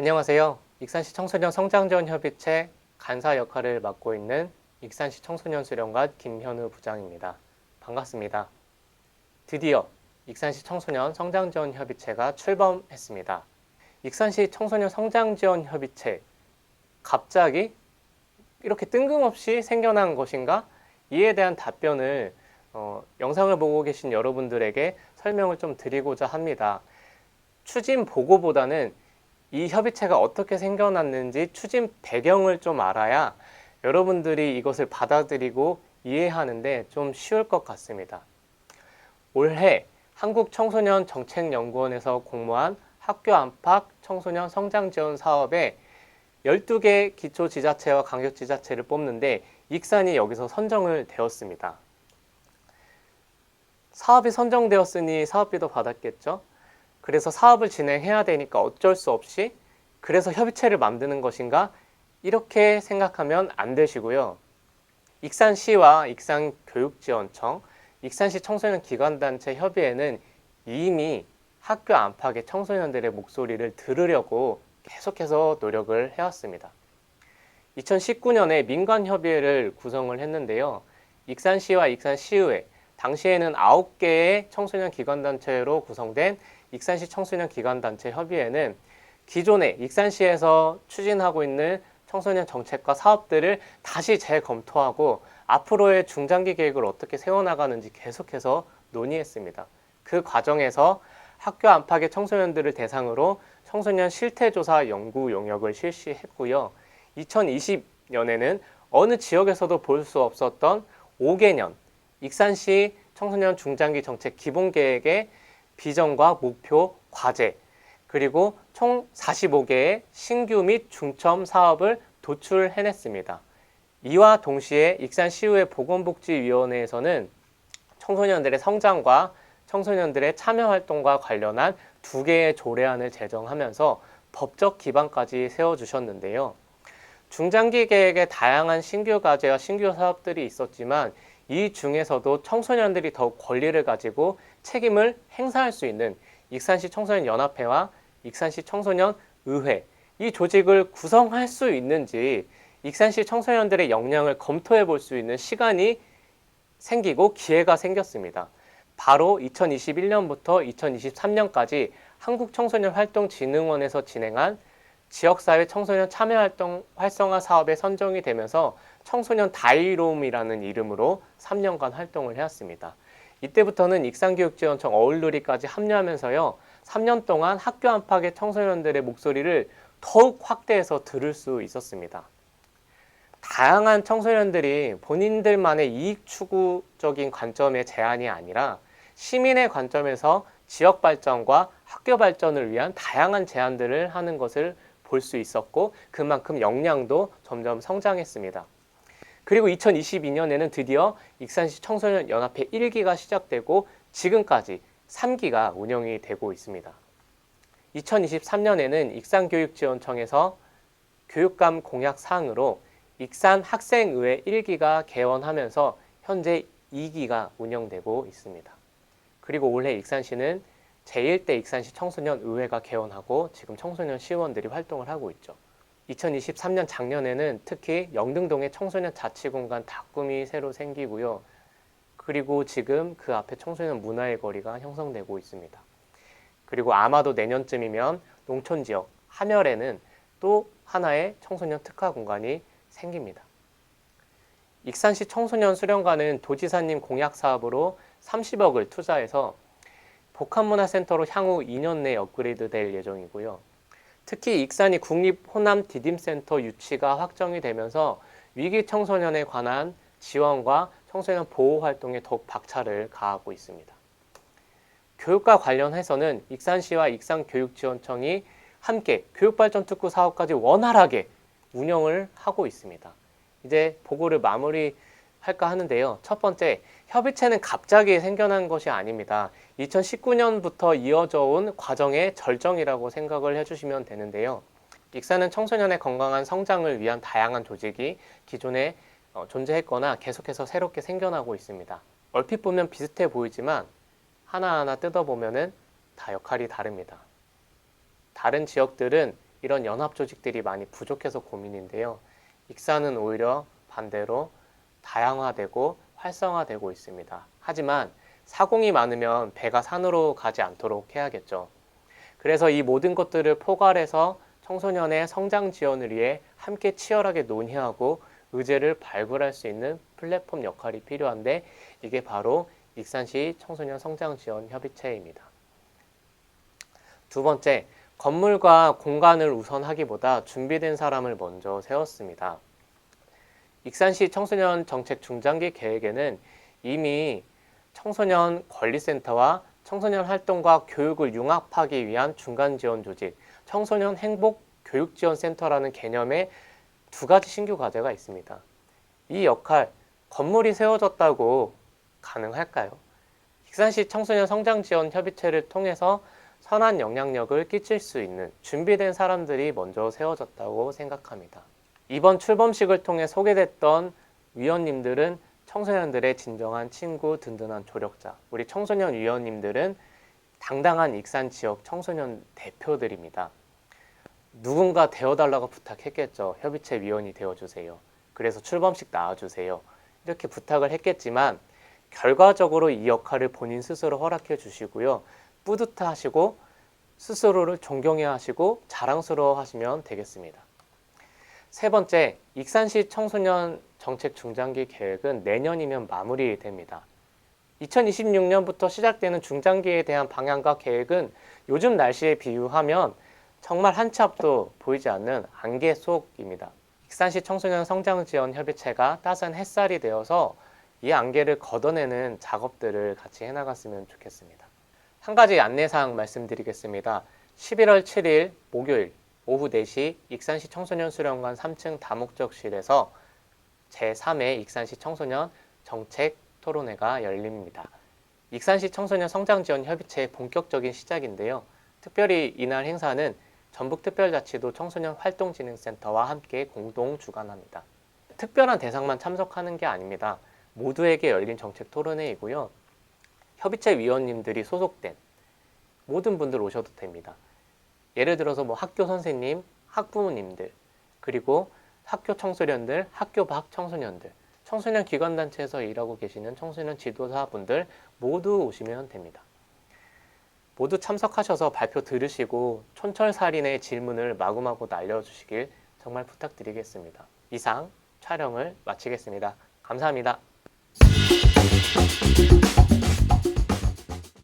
안녕하세요. 익산시 청소년 성장지원협의체 간사 역할을 맡고 있는 익산시 청소년 수련관 김현우 부장입니다. 반갑습니다. 드디어 익산시 청소년 성장지원협의체가 출범했습니다. 익산시 청소년 성장지원협의체 갑자기 이렇게 뜬금없이 생겨난 것인가? 이에 대한 답변을 영상을 보고 계신 여러분들에게 설명을 좀 드리고자 합니다. 추진 보고보다는 이 협의체가 어떻게 생겨났는지 추진 배경을 좀 알아야 여러분들이 이것을 받아들이고 이해하는데 좀 쉬울 것 같습니다. 올해 한국청소년정책연구원에서 공모한 학교 안팎 청소년 성장지원 사업에 12개 기초지자체와 강력지자체를 뽑는데 익산이 여기서 선정을 되었습니다. 사업이 선정되었으니 사업비도 받았겠죠? 그래서 사업을 진행해야 되니까 어쩔 수 없이 그래서 협의체를 만드는 것인가? 이렇게 생각하면 안 되시고요. 익산시와 익산교육지원청, 익산시 청소년 기관단체 협의회는 이미 학교 안팎의 청소년들의 목소리를 들으려고 계속해서 노력을 해왔습니다. 2019년에 민간협의회를 구성을 했는데요. 익산시와 익산시의회, 당시에는 9개의 청소년 기관단체로 구성된 익산시 청소년 기관단체 협의회는 기존에 익산시에서 추진하고 있는 청소년 정책과 사업들을 다시 재검토하고 앞으로의 중장기 계획을 어떻게 세워나가는지 계속해서 논의했습니다. 그 과정에서 학교 안팎의 청소년들을 대상으로 청소년 실태조사 연구 용역을 실시했고요. 2020년에는 어느 지역에서도 볼 수 없었던 5개년 익산시 청소년 중장기 정책 기본계획의 비전과 목표, 과제, 그리고 총 45개의 신규 및 중점 사업을 도출해냈습니다. 이와 동시에 익산시의회 보건복지위원회에서는 청소년들의 성장과 청소년들의 참여활동과 관련한 2개의 조례안을 제정하면서 법적 기반까지 세워주셨는데요. 중장기 계획에 다양한 신규 과제와 신규 사업들이 있었지만 이 중에서도 청소년들이 더욱 권리를 가지고 책임을 행사할 수 있는 익산시 청소년연합회와 익산시 청소년의회, 이 조직을 구성할 수 있는지 익산시 청소년들의 역량을 검토해 볼 수 있는 시간이 생기고 기회가 생겼습니다. 바로 2021년부터 2023년까지 한국청소년활동진흥원에서 진행한 지역사회 청소년 참여활동 활성화 사업에 선정이 되면서 청소년 다이롬이라는 이름으로 3년간 활동을 해왔습니다. 이때부터는 익산교육지원청 어울누리까지 합류하면서요. 3년 동안 학교 안팎의 청소년들의 목소리를 더욱 확대해서 들을 수 있었습니다. 다양한 청소년들이 본인들만의 이익 추구적인 관점의 제안이 아니라 시민의 관점에서 지역 발전과 학교 발전을 위한 다양한 제안들을 하는 것을 볼 수 있었고 그만큼 역량도 점점 성장했습니다. 그리고 2022년에는 드디어 익산시 청소년연합회 1기가 시작되고 지금까지 3기가 운영이 되고 있습니다. 2023년에는 익산교육지원청에서 교육감 공약 사항으로 익산학생의회 1기가 개원하면서 현재 2기가 운영되고 있습니다. 그리고 올해 익산시는 제1대 익산시 청소년의회가 개원하고 지금 청소년 시의원들이 활동을 하고 있죠. 2023년 작년에는 특히 영등동에 청소년 자치공간 다꿈이 새로 생기고요. 그리고 지금 그 앞에 청소년 문화의 거리가 형성되고 있습니다. 그리고 아마도 내년쯤이면 농촌지역 함열에는 또 하나의 청소년 특화 공간이 생깁니다. 익산시 청소년 수련관은 도지사님 공약 사업으로 30억을 투자해서 복합문화센터로 향후 2년 내에 업그레이드 될 예정이고요. 특히 익산이 국립호남 디딤센터 유치가 확정이 되면서 위기 청소년에 관한 지원과 청소년 보호 활동에 더욱 박차를 가하고 있습니다. 교육과 관련해서는 익산시와 익산교육지원청이 함께 교육발전특구 사업까지 원활하게 운영을 하고 있습니다. 이제 보고를 마무리할까 하는데요. 첫 번째, 협의체는 갑자기 생겨난 것이 아닙니다. 2019년부터 이어져 온 과정의 절정이라고 생각을 해주시면 되는데요. 익산은 청소년의 건강한 성장을 위한 다양한 조직이 기존에 존재했거나 계속해서 새롭게 생겨나고 있습니다. 얼핏 보면 비슷해 보이지만 하나하나 뜯어보면 다 역할이 다릅니다. 다른 지역들은 이런 연합 조직들이 많이 부족해서 고민인데요. 익산은 오히려 반대로 다양화되고 활성화되고 있습니다. 하지만 사공이 많으면 배가 산으로 가지 않도록 해야겠죠. 그래서 이 모든 것들을 포괄해서 청소년의 성장 지원을 위해 함께 치열하게 논의하고 의제를 발굴할 수 있는 플랫폼 역할이 필요한데, 이게 바로 익산시 청소년 성장 지원 협의체입니다. 두 번째, 건물과 공간을 우선하기보다 준비된 사람을 먼저 세웠습니다. 익산시 청소년 정책 중장기 계획에는 이미 청소년 권리센터와 청소년 활동과 교육을 융합하기 위한 중간 지원 조직, 청소년 행복 교육지원센터라는 개념의 두 가지 신규 과제가 있습니다. 이 역할, 건물이 세워졌다고 가능할까요? 익산시 청소년 성장 지원 협의체를 통해서 선한 영향력을 끼칠 수 있는 준비된 사람들이 먼저 세워졌다고 생각합니다. 이번 출범식을 통해 소개됐던 위원님들은 청소년들의 진정한 친구, 든든한 조력자, 우리 청소년 위원님들은 당당한 익산 지역 청소년 대표들입니다. 누군가 되어달라고 부탁했겠죠. 협의체 위원이 되어주세요. 그래서 출범식 나와주세요. 이렇게 부탁을 했겠지만 결과적으로 이 역할을 본인 스스로 허락해 주시고요. 뿌듯하시고 스스로를 존경해 하시고 자랑스러워 하시면 되겠습니다. 세 번째, 익산시 청소년 정책 중장기 계획은 내년이면 마무리됩니다. 2026년부터 시작되는 중장기에 대한 방향과 계획은 요즘 날씨에 비유하면 정말 한 치 앞도 보이지 않는 안개 속입니다. 익산시 청소년 성장 지원 협의체가 따스한 햇살이 되어서 이 안개를 걷어내는 작업들을 같이 해나갔으면 좋겠습니다. 한 가지 안내사항 말씀드리겠습니다. 11월 7일 목요일 오후 4시 익산시 청소년 수련관 3층 다목적실에서 제3회 익산시 청소년 정책 토론회가 열립니다. 익산시 청소년 성장지원 협의체의 본격적인 시작인데요. 특별히 이날 행사는 전북특별자치도 청소년 활동진흥센터와 함께 공동 주관합니다. 특별한 대상만 참석하는 게 아닙니다. 모두에게 열린 정책 토론회이고요. 협의체 위원님들이 소속된 모든 분들 오셔도 됩니다. 예를 들어서 학교 선생님, 학부모님들, 그리고 학교 청소년들, 학교 밖 청소년들, 청소년 기관단체에서 일하고 계시는 청소년 지도사분들 모두 오시면 됩니다. 모두 참석하셔서 발표 들으시고 촌철살인의 질문을 마구마구 날려주시길 정말 부탁드리겠습니다. 이상 촬영을 마치겠습니다. 감사합니다.